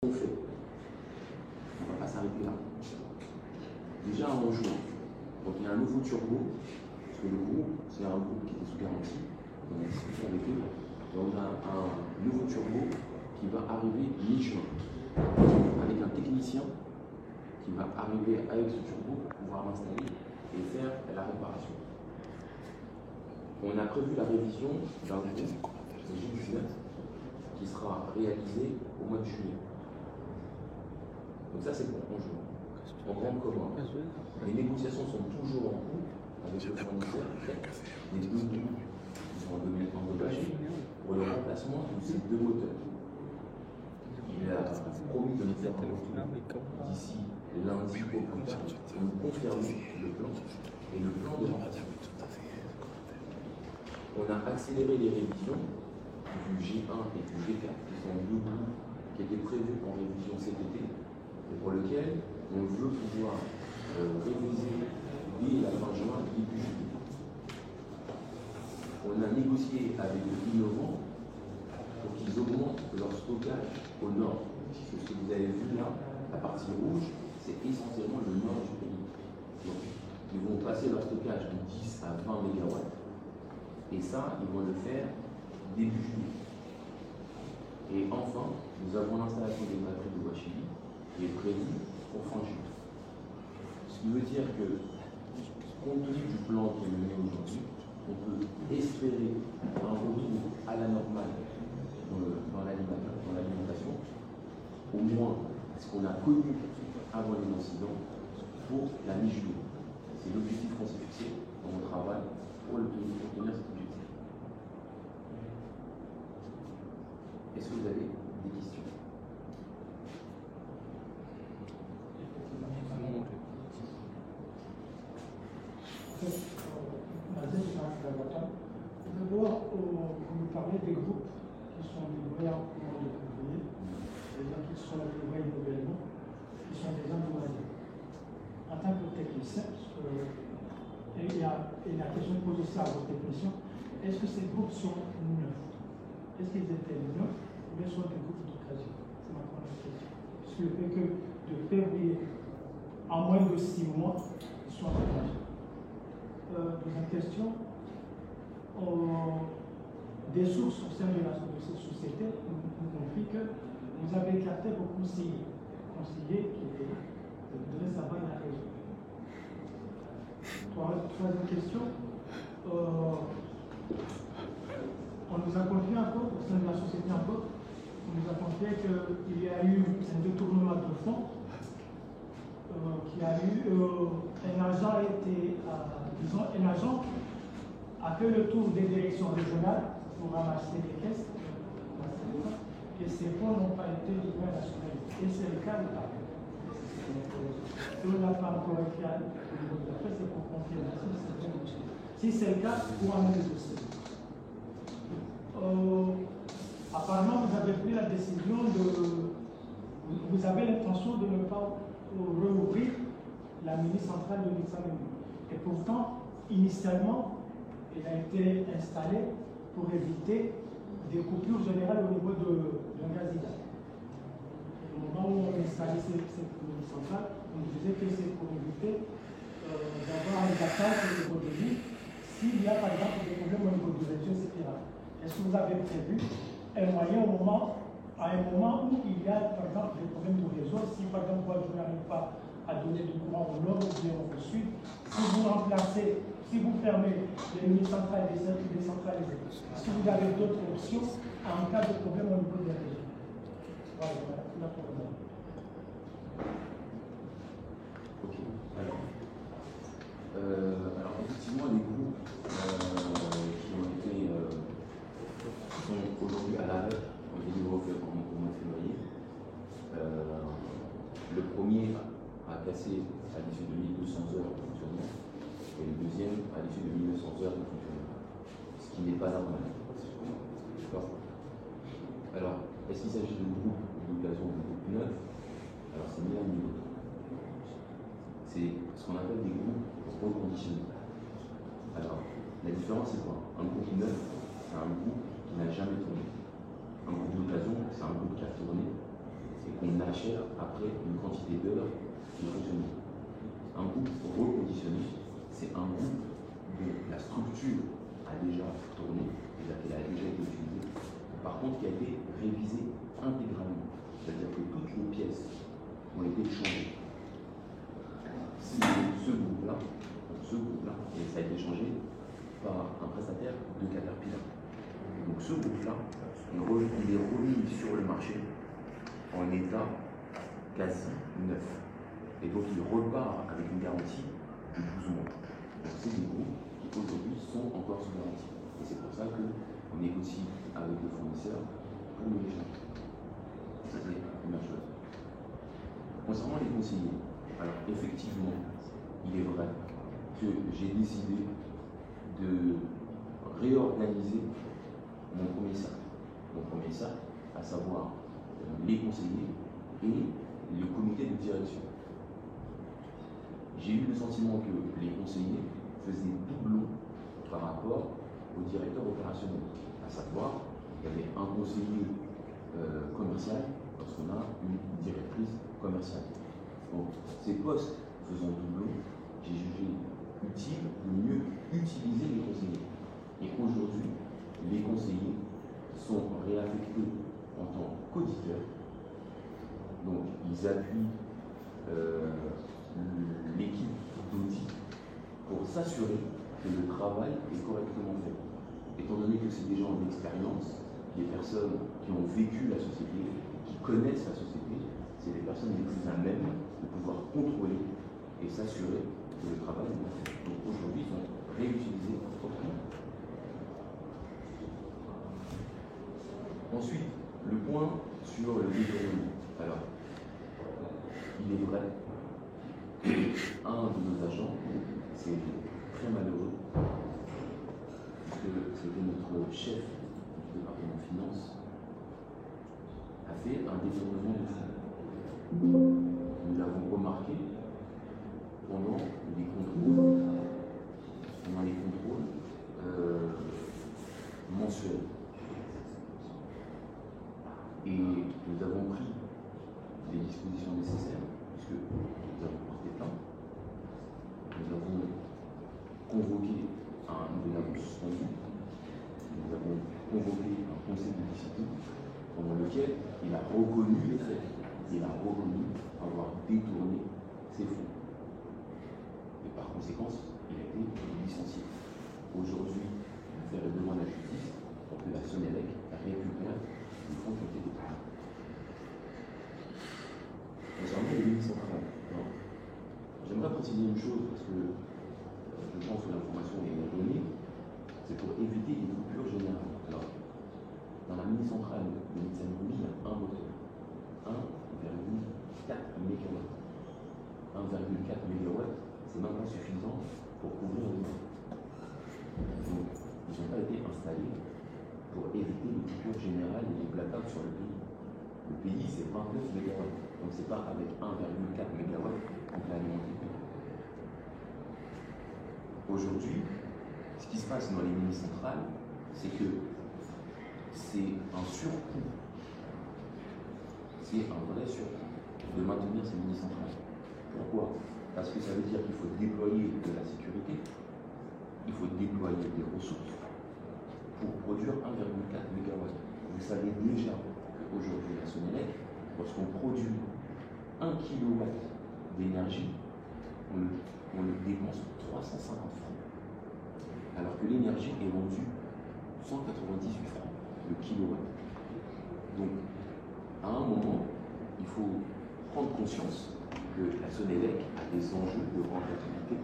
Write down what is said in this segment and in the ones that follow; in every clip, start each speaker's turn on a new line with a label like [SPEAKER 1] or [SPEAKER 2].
[SPEAKER 1] On fait. On ne va pas s'arrêter là. Déjà en juin, donc il y a un nouveau turbo, parce que le groupe, c'est un groupe qui était sous garantie, on a discuté avec eux, et on a un nouveau turbo qui va arriver mi-juin, avec un technicien qui va arriver avec ce turbo pour pouvoir l'installer et faire la réparation. On a prévu la révision d'un groupe, le G19, qui sera réalisé au mois de juillet. Donc ça c'est pour en juin. En grande commande. Les négociations sont toujours en cours avec le fournisseur. Les deux groupes qui sont engagés pour le remplacement de ces deux moteurs. Il a promis de nous faire un retour d'ici lundi au plus tard pour nous confirmer le plan et le plan de remplacement. On a accéléré les révisions du G1 et du G4 qui sont deux groupes qui étaient prévus en révision cet été et pour lequel on veut pouvoir réviser dès la fin juin, début juillet. On a négocié avec Innovant pour qu'ils augmentent leur stockage au nord. Parce que ce que vous avez vu là, la partie rouge, c'est essentiellement le nord du pays. Donc, ils vont passer leur stockage de 10 à 20 MW. Et ça, ils vont le faire début juillet. Et enfin, nous avons l'installation des batteries de Wachili qui est prévue pour fin juillet. Ce qui veut dire que, compte tenu du plan qui est mené aujourd'hui, on peut espérer un retour à la normale dans l'alimentation, au moins ce qu'on a connu avant les incidents, pour la mi-juillet. C'est l'objectif qu'on s'est fixé dans mon travail pour obtenir cet objectif. Est-ce que vous avez des questions?
[SPEAKER 2] D'abord, vous me parlez des groupes qui sont livrés en cours de février, c'est-à-dire qui sont livrés nouvellement, qui sont déjà endommagés. En tant que technicien, et la question posée aussi à vos techniciens, est-ce que ces groupes sont neufs? Est-ce qu'ils étaient neufs ou bien sont des groupes d'occasion? C'est ma première question. Parce que le fait que de février, en moins de 6 mois, ils sont endommagés. Deuxième question, des sources au sein de cette société nous confient que vous avez écarté vos conseillers qui devaient savoir la raison. Troisième question, on nous a confié encore, au sein de la société encore, on nous a confié qu'il y a eu un détournement de fonds, qu'il y a eu un agent a fait le tour des directions régionales pour ramasser les caisses, et ces fonds n'ont pas été livrés à la nationalité. Et c'est le cas de Paris. Si on n'a pas encore été à niveau de la presse, c'est pour confirmer si c'est le cas, où en est le dossier? Apparemment, vous avez pris la décision vous avez l'intention de ne pas rouvrir la mini-centrale de l'Examen. Et pourtant, initialement, elle a été installée pour éviter des coupures générales au niveau d'un gaz hydrique. Au moment où on a installé cette mini-centrale, on disait que c'est pour éviter d'avoir un attaque au niveau de l'île s'il y a par exemple des problèmes au niveau du réseau, etc. Est-ce que vous avez prévu un moyen à un moment où il y a par exemple des problèmes de réseau, si par exemple vous n'arrivez pas à donner du courant au nord ou bien au sud, si vous remplacez, si vous fermez les mini-centrales et les décentralisées, si vous avez d'autres options en cas de problème au niveau des réseaux. Voilà, la problème.
[SPEAKER 1] Ok, alors effectivement, les groupes qui sont aujourd'hui à l'arrêt ont été livrés au mois de février. Le premier a cassé à l'issue de 1200 heures de fonctionnement et le deuxième à l'issue de 1900 heures de fonctionnement, ce qui n'est pas normal. D'accord. Alors, est-ce qu'il s'agit de groupes d'occasion ou de groupes neufs? Alors, c'est ni l'un ni l'autre. C'est ce qu'on appelle des groupes reconditionnés. Alors, la différence, c'est quoi? Un groupe neuf, c'est un groupe qui n'a jamais tourné. Un groupe d'occasion, c'est un groupe qui a tourné et qu'on achète après une quantité d'heures de fonctionnement. Un groupe reconditionné, c'est un groupe dont la structure a déjà tourné, c'est-à-dire qu'elle a déjà été utilisée, par contre qui a été révisée intégralement, c'est-à-dire que toutes les pièces ont été changées. Si ce groupe-là, et ça a été changé par un prestataire de Caterpillar. Donc ce groupe-là, il est remis sur le marché en état quasi neuf. Et donc il repart avec une garantie de 12 mois. Donc c'est des groupes qui aujourd'hui sont encore sous garantie. Et c'est pour ça qu'on négocie avec le fournisseur pour nous l'échange. Ça c'est la première chose. Concernant les conseillers, alors effectivement, il est vrai que j'ai décidé de réorganiser mon premier cercle. Mon premier cercle, à savoir les conseillers et le comité de direction. J'ai eu le sentiment que les conseillers faisaient doublon par rapport au directeur opérationnel. À savoir, il y avait un conseiller commercial lorsqu'on a une directrice commerciale. Donc, ces postes faisant doublon, j'ai jugé utile de mieux utiliser les conseillers. Et aujourd'hui, les conseillers sont réaffectés en tant qu'auditeurs. Donc, ils appuient l'équipe d'audit pour s'assurer que le travail est correctement fait. Étant donné que c'est des gens d'expérience, des personnes qui ont vécu la société, qui connaissent la société, c'est les personnes les plus à même de pouvoir contrôler et s'assurer que le travail est bien fait. Donc aujourd'hui, ils sont réutilisés autrement. Ensuite, le point sur le détournement. Alors, il est vrai qu'un de nos agents, c'est très malheureux, puisque c'était notre chef du département finance, a fait un détournement de fonds. Nous l'avons remarqué pendant les contrôles mensuels. Et nous avons pris les dispositions nécessaires, puisque nous avons porté plainte. Nous avons convoqué nous l'avons suspendu. Nous avons convoqué un conseil de discipline pendant lequel il a reconnu les faits. Il a reconnu avoir détourné ses fonds. Et par conséquent, il a été licencié. Aujourd'hui, il fait le demande à la justice pour que la Sonelec récupère les fonds qui ont été détournés. Concernant les lignes centrales, j'aimerais préciser une chose parce que je pense que l'information est donnée, c'est pour éviter les coupures générales. Alors, dans la mini centrale de Nitsangouli, il y a un moteur, 1,4 MW. 1,4 MW, c'est même pas suffisant pour couvrir les besoins. Donc, ils n'ont pas été installés pour éviter les coupures générales et les blackouts sur le pays. Le pays, c'est 29 MW. Donc, c'est pas avec 1,4 MW qu'on peut alimenter le pays. Aujourd'hui, ce qui se passe dans les mini-centrales, c'est que c'est un surcoût. C'est un vrai surcoût de maintenir ces mini-centrales. Pourquoi? Parce que ça veut dire qu'il faut déployer de la sécurité, il faut déployer des ressources pour produire 1,4 MW. Vous savez déjà qu'aujourd'hui, la Sonelec, lorsqu'on produit 1 kW d'énergie, on le dépense 350 francs. Alors que l'énergie est vendue 198 francs le kilowatt. Donc, à un moment, il faut prendre conscience que la Sonelec a des enjeux de rentabilité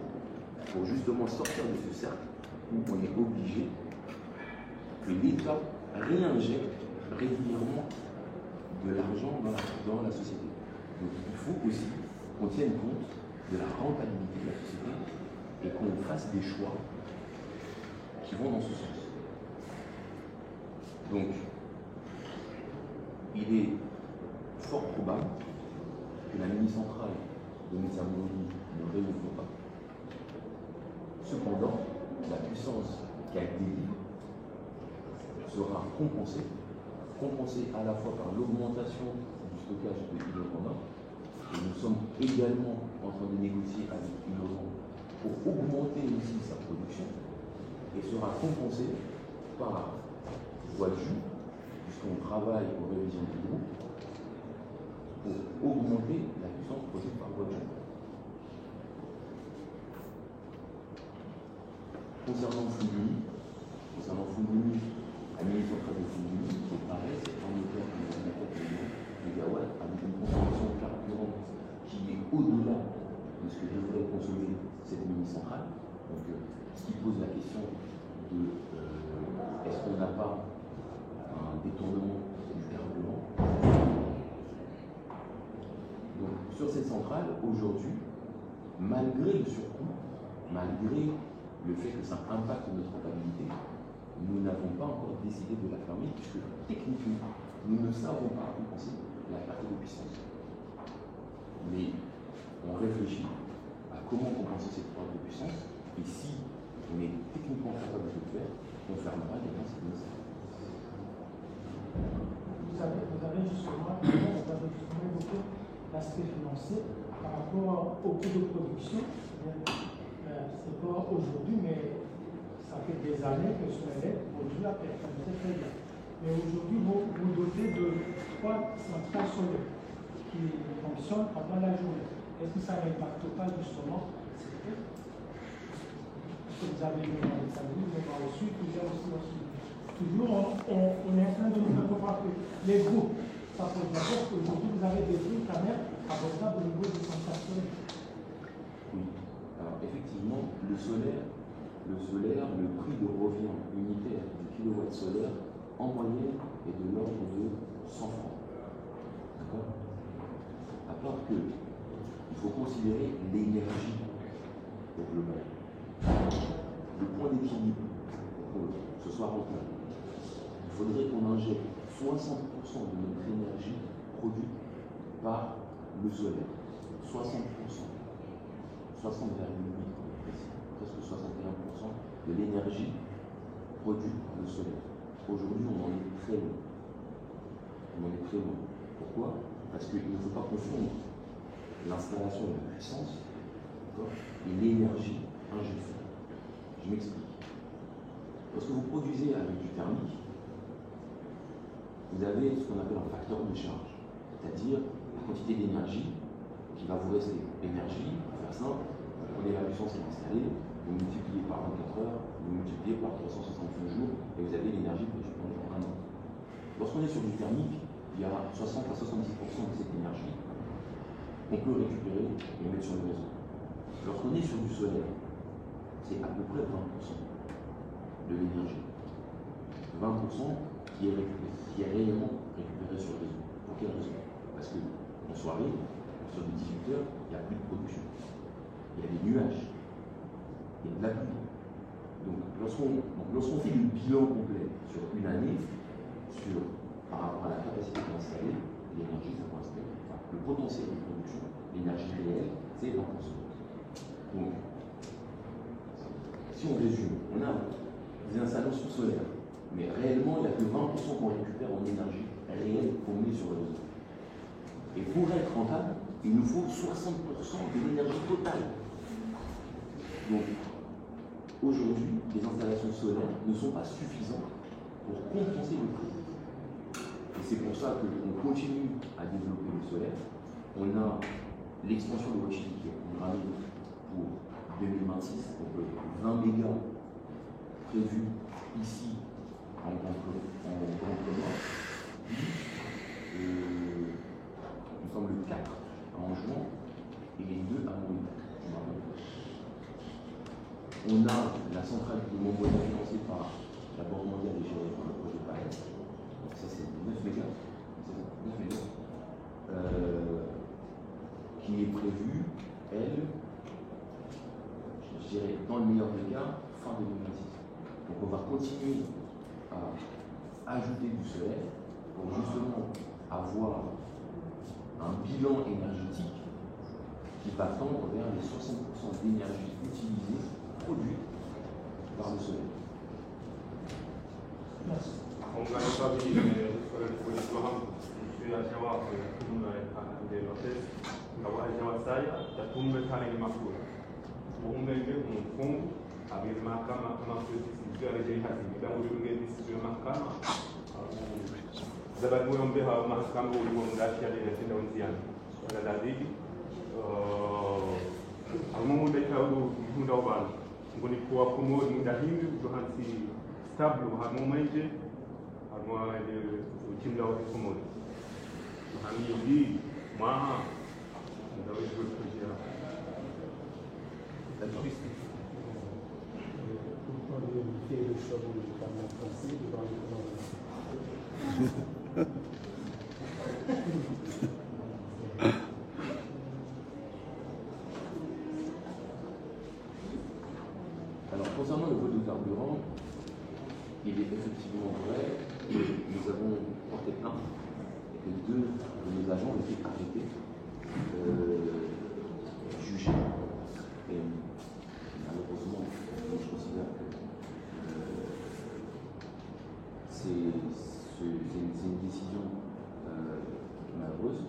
[SPEAKER 1] pour justement sortir de ce cercle où on est obligé que l'État réinjecte régulièrement de l'argent dans la société. Donc il faut aussi qu'on tienne compte de la rentabilité de la société et qu'on fasse des choix qui vont dans ce sens. Donc, il est fort probable que la mini-centrale de Nitsangouli ne réouvre pas. Cependant, la puissance qui a été libre sera compensée à la fois par l'augmentation du stockage de Innovant. Et nous sommes également en train de négocier avec Innovant pour augmenter aussi sa production et sera compensé par Guadeloupe, puisqu'on travaille aux révisions du groupe pour augmenter la puissance produite par Guadeloupe. Concernant Foundouni, la mini centrale de Foundouni, c'est pareil, c'est un moteur de 1,4 MW avec une consommation de carburant qui est au-delà de ce que devrait consommer cette mini centrale. Donc, ce qui pose la question de est-ce qu'on n'a pas un détournement du carburant. Donc, sur cette centrale, aujourd'hui, malgré le surcoût, malgré le fait que ça impacte notre rentabilité, nous n'avons pas encore décidé de la fermer puisque techniquement, nous ne savons pas compenser la perte de puissance. Mais on réfléchit à comment compenser cette perte de puissance et si on est techniquement capable de le faire, on fermera également cette mise.
[SPEAKER 2] Vous avez justement évoqué l'aspect financier par rapport au coût de production. C'est pas aujourd'hui, mais ça fait des années que Soleil produit à performance très bien. Mais aujourd'hui, vous dotez de 3 centrales solaires qui fonctionnent pendant la journée. Est-ce que ça n'impacte pas justement ce que vous avez mis dans les familles, mais dans le sud, plusieurs aussi dans le sud. Toujours, on est en train de nous faire comprendre que les groupes, ça pose d'abord qu'aujourd'hui, vous avez des prix quand même abordables au niveau des centrales solaires.
[SPEAKER 1] Oui. Alors effectivement, le prix de revient unitaire du kilowatt solaire en moyenne est de l'ordre de 100 francs. D'accord? À part que il faut considérer l'énergie au global. Le point d'équilibre pour que ce soit rentable, il faudrait qu'on injecte 60% de notre énergie produite par le solaire. 60%. 60,8%, presque 61% de l'énergie produite par le solaire. Aujourd'hui, on en est très loin. Pourquoi? Parce qu'il ne faut pas confondre l'installation de la puissance et l'énergie injectée. Je m'explique. Lorsque vous produisez avec du thermique, vous avez ce qu'on appelle un facteur de charge, c'est-à-dire la quantité d'énergie qui va vous rester. Énergie, pour faire simple, vous prenez la puissance qui est installée, vous multipliez par 24 heures, vous multipliez par 365 jours, et vous avez l'énergie produite pendant un an. Lorsqu'on est sur du thermique, il y a 60 à 70% de cette énergie qu'on peut récupérer et mettre sur le réseau. Lorsqu'on est sur du solaire, c'est à peu près 20% de l'énergie. 20% qui est réellement récupéré sur le réseau. Pour quelle raison? Parce qu'en soirée, sur les 18 heures, il n'y a plus de production. Il y a des nuages. Il y a de la pluie. Donc, lorsqu'on fait le bilan complet sur une année, par rapport à la capacité d'installer, l'énergie que ça correspond, le potentiel de production, l'énergie réelle, c'est 20%. Donc, si on résume, on a des installations solaires, mais réellement, il n'y a que 20% qu'on récupère en énergie réelle qu'on met sur le réseau. Et pour être rentable, il nous faut 60% de l'énergie totale. Donc, aujourd'hui, les installations solaires ne sont pas suffisantes pour compenser le prix. Et c'est pour ça qu'on continue à développer le solaire. On a l'expansion de Wachili qui est programmée pour 2026, donc 20 mégas prévus ici en Grand Commun. Il me semble 4 à Anjouan et les 2 à Montréal. On a la centrale de Montréal financée par la Banque mondiale et gérée par le projet PAES. Donc ça c'est 9 mégas. Qui est prévue, elle, je dirais, dans le meilleur des cas, fin 2026. Donc on va continuer à ajouter du solaire pour justement avoir un bilan énergétique qui va tendre vers les 60% d'énergie utilisée, produite par le solaire.
[SPEAKER 2] Merci.
[SPEAKER 3] On va pas dire, ajawa tumna ande lotes ngawa ajawa saya tatumbe tani makula muumenge mfungu abir mahakama kama kusikia rejea hasi kama ulivyo decision mahakama zabat muombe hawa mahakama ulimwangashia ile tendo nziani wala dalili almumu deka ulu munda ubana ngoni kwa kumodi mudahimi johansi stable hamumenje almwa ile uchimla wa kumodi hamidi maha ndawe kujia
[SPEAKER 1] La justice.
[SPEAKER 4] Pourquoi vérifier le choix du parlement français devant le
[SPEAKER 1] Alors, concernant le vol de carburant, il est effectivement vrai que nous avons porté plainte et que 2 de nos agents ont été arrêtés, jugés. Et malheureusement, je considère que c'est une décision malheureuse,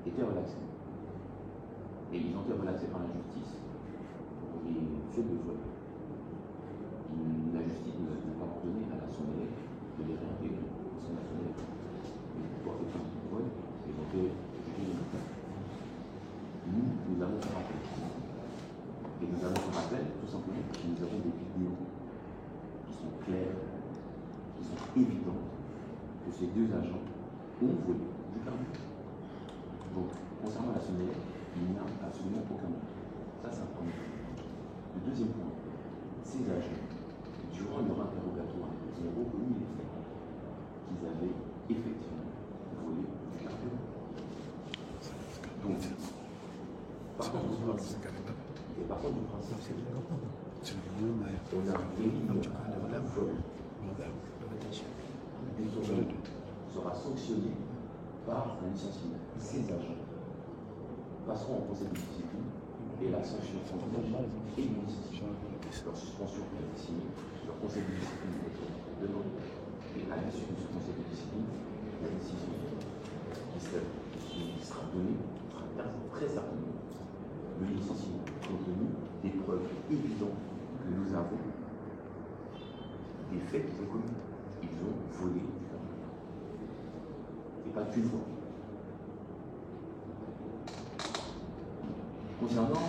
[SPEAKER 1] était relaxée. Et ils ont été relaxés par la justice pour les faits de vol. La justice n'a pas ordonné à la Sommelier de les réintégrer au sein de la Sommelier. Mais pour porter plainte de vol, ils ont été jugés de nous allons faire appel. Et nous allons faire appel tout simplement parce que nous avons des vidéos qui sont claires, qui sont évidentes, que ces 2 agents ont volé du carburant. Donc, concernant la Sommelier, il n'y a absolument aucun doute. Ça, c'est un premier point. Le deuxième point, ces agents, durant leur interrogatoire, ils ont reconnu les faits qu'ils avaient effectivement volé du carburant. Donc, partant du principe, on a un délit de vol. Le sera sanctionné par un licenciement. Ces agents passeront en conseil de discipline et la sanction s'engage et une décision. Leur suspension est décidée, leur conseil de discipline est demain et à l'issue de ce conseil de discipline, la décision qui sera donnée sera très certainement le licenciement compte tenu des preuves évidentes que nous avons des faits qu'ils ont commis. Ils ont volé du carburant. Et pas qu'une fois. Concernant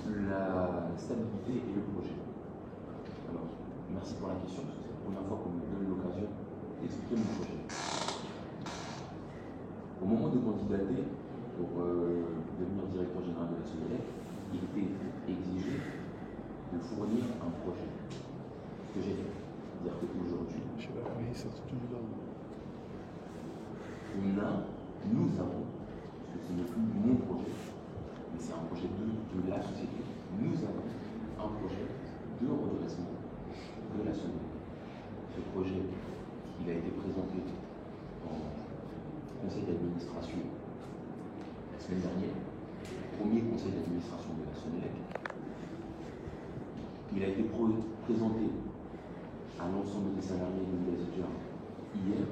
[SPEAKER 1] la stabilité et le projet. Alors, merci pour la question, parce que c'est la première fois qu'on me donne l'occasion d'expliquer mon projet. Au moment de candidater pour devenir directeur général de la Sommelier, il était exigé de fournir un projet. Ce que j'ai fait. C'est-à-dire qu'aujourd'hui, nous avons, parce que ce n'est plus mon projet, mais c'est un projet de la société, nous avons un projet de redressement de la Sommelier. Ce projet, il a été présenté en conseil d'administration la semaine dernière, premier conseil d'administration de la Sommelier. Il a été présenté à l'ensemble des salariés de l'Université hier.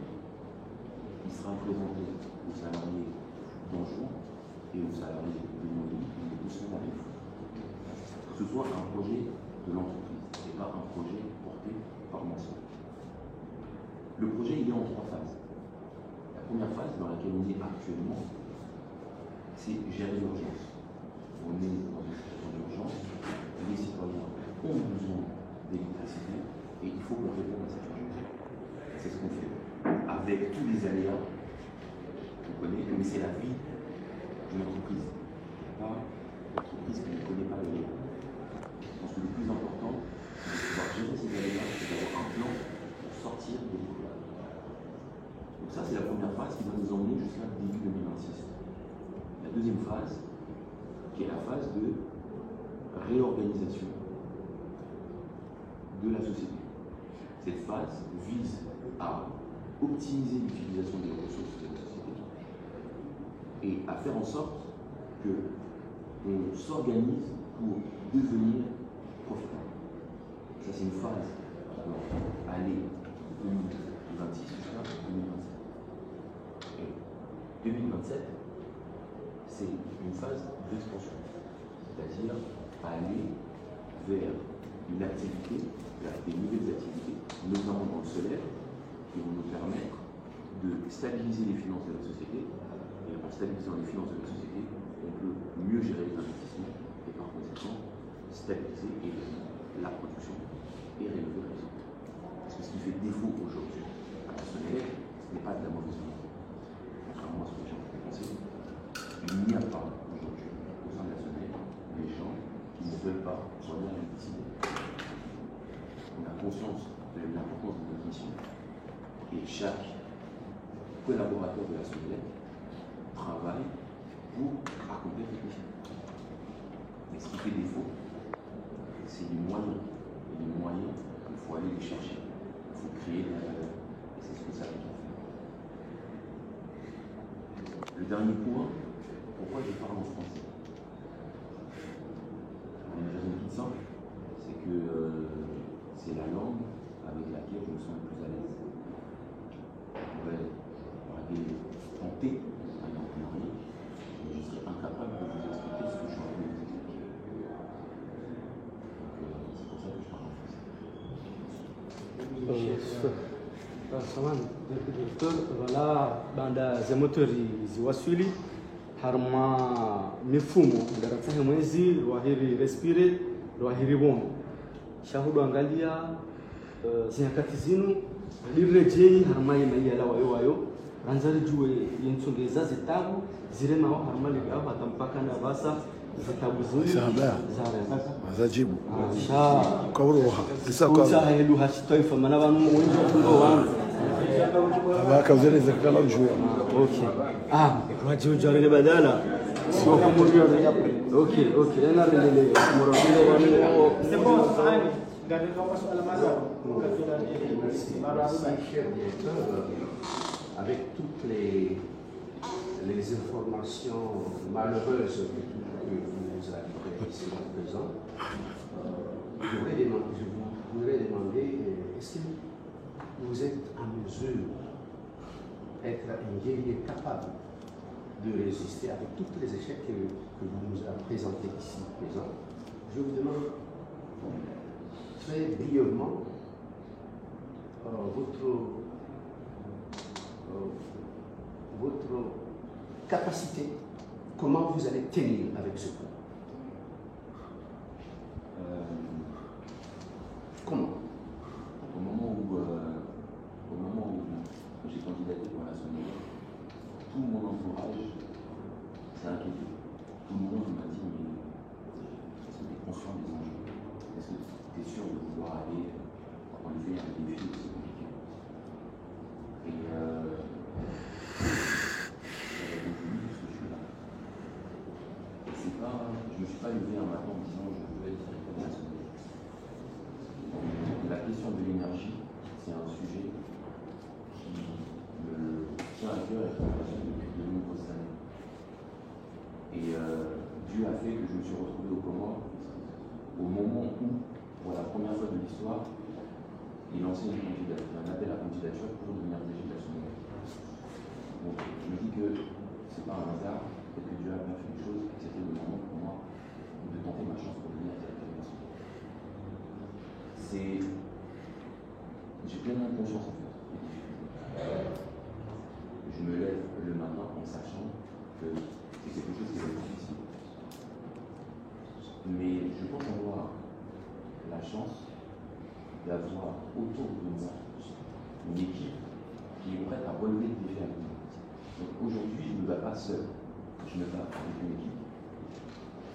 [SPEAKER 1] Il sera présenté aux salariés d'Anjou et aux salariés de Neuilly les 2 semaines à venir. Que ce soit un projet de l'entreprise et pas un projet porté par l'ensemble. Le projet, il est en 3 phases. La première phase, dans laquelle on est actuellement, c'est gérer l'urgence. On est dans une situation d'urgence, les citoyens ont besoin d'électricité et il faut qu'on réponde à cette urgence. C'est ce qu'on fait. Avec tous les aléas, vous connaissez, mais c'est la vie d'une entreprise. Pas l'entreprise qui ne connaît pas le aléa. Je pense que le plus important, c'est de pouvoir gérer ces aléas et d'avoir un plan pour sortir de l'école. Donc ça, c'est la première phase qui va nous emmener jusqu'à début 2026. La deuxième phase, qui est la phase de réorganisation de la société. Cette phase vise à optimiser l'utilisation des ressources de la société et à faire en sorte qu'on s'organise pour devenir profitable. Ça, c'est une phase qui va aller de 2026 jusqu'à 2027. Et 2027, c'est une phase d'expansion, c'est-à-dire aller vers une activité, vers des nouvelles activités, notamment dans le solaire, qui vont nous permettre de stabiliser les finances de la société. Et en stabilisant les finances de la société, on peut mieux gérer les investissements et par conséquent stabiliser la production et rénover le réseau. Parce que ce qui fait défaut aujourd'hui à la solaire, ce n'est pas de la mauvaise volonté. Contrairement à ce que les gens peuvent penser, il n'y a pas aujourd'hui au sein de la solaire des gens qui ne veulent pas revenir à l'électricité. On a conscience de l'importance de notre mission et chaque collaborateur de la solaire travaille pour accomplir cette mission. Mais ce qui fait défaut, c'est les moyens. Et les moyens, il faut aller les chercher. Il faut créer de la valeur. Et c'est ce que ça peut faire. Le dernier point, pourquoi je parle en français? Une raison toute simple, c'est que c'est la langue avec laquelle je me sens le plus à l'aise. Je pourrais tenter un entrepreneur, mais je serais incapable de vous expliquer ce que je suis en train de vous expliquer. Donc c'est pour ça que je parle en français.
[SPEAKER 4] Saman, Doktor, wala banda za motori ziwasili harma mifumo darasa mwezi ruahiri respire ruahiri bomu shahudu angalia zinyakati zinu lirejei harma yemaya wayo ranzari juwe yensongeza zitabu zile nao harma ligawa hatampaka na basa zitabu zuri
[SPEAKER 5] zajibu
[SPEAKER 4] sha
[SPEAKER 5] kawruha
[SPEAKER 4] kuza helu hashitoifa mana banu mwenje kundo wangu
[SPEAKER 5] abakawzereza kala njua
[SPEAKER 4] okay kwa jari badala sio kumurudi okay ana relele murabile wanu
[SPEAKER 2] C'est bon, gardez pas sur la maison.
[SPEAKER 6] Cher directeur, avec toutes les informations malheureuses que vous nous avez ici à présent, je voudrais demander, est-ce que vous êtes en mesure d'être un guerrier capable de résister avec tous les échecs que vous nous avez présentés ici présent? Je vous demande très brièvement votre capacité, comment vous allez tenir avec ce coup? Comment?
[SPEAKER 1] Au moment où j'ai candidaté pour la SONER, tout mon entourage s'est inquiété. Tout le monde m'a dit, mais est-ce que tu es conscient des enjeux? Est-ce que tu es sûr de vouloir aller relever un défi aussi compliqué? Et j'avais conclu parce que je suis là. Et c'est pas, je ne me suis pas levé un matin en disant je veux être directeur de la SONER. La question de l'énergie, c'est un sujet qui me tient à cœur et qui me passionne depuis de nombreuses années. Et Dieu a fait que je me suis retrouvé aux Comores au moment où, pour la première fois de l'histoire, il lançait un appel à candidature pour devenir DG de la SONER. Donc je me dis que ce n'est pas un hasard, peut-être que Dieu a bien fait les choses, et que c'était le moment pour moi de tenter ma chance pour devenir directeur de la SONER. J'ai pleinement conscience en fait des difficultés. Je me lève le matin en sachant que c'est quelque chose qui va être difficile. Mais je pense avoir la chance d'avoir autour de moi une équipe qui est prête à relever le défi avec moi. Donc aujourd'hui, je ne me bats pas seul, je me bats avec une équipe.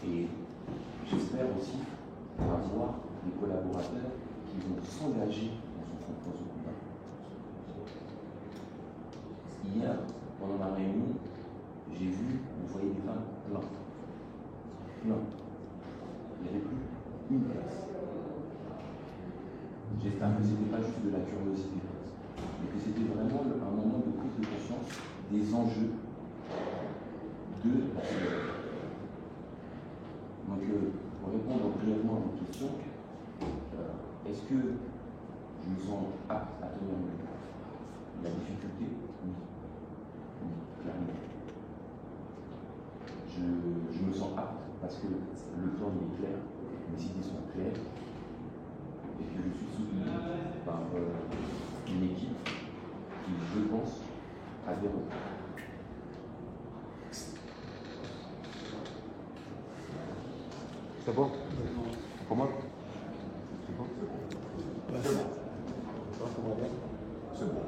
[SPEAKER 1] Et j'espère aussi avoir des collaborateurs qui vont s'engager dans ce combat. Hier, pendant la réunion, j'ai vu, vous voyez des femmes plein. Il n'y avait plus une place. J'espère que ce n'était pas juste de la curiosité, mais que c'était vraiment un moment de prise de conscience des enjeux de la sécurité. Donc, pour répondre brièvement à votre question, est-ce que je me sens apte à tenir la difficulté? Oui, clairement. je me sens apte parce que le plan il est clair, mes idées sont claires et que je suis soutenu par une équipe qui, je pense, adhère au plan.
[SPEAKER 7] C'est bon? Pour moi? C'est bon?
[SPEAKER 5] C'est bon.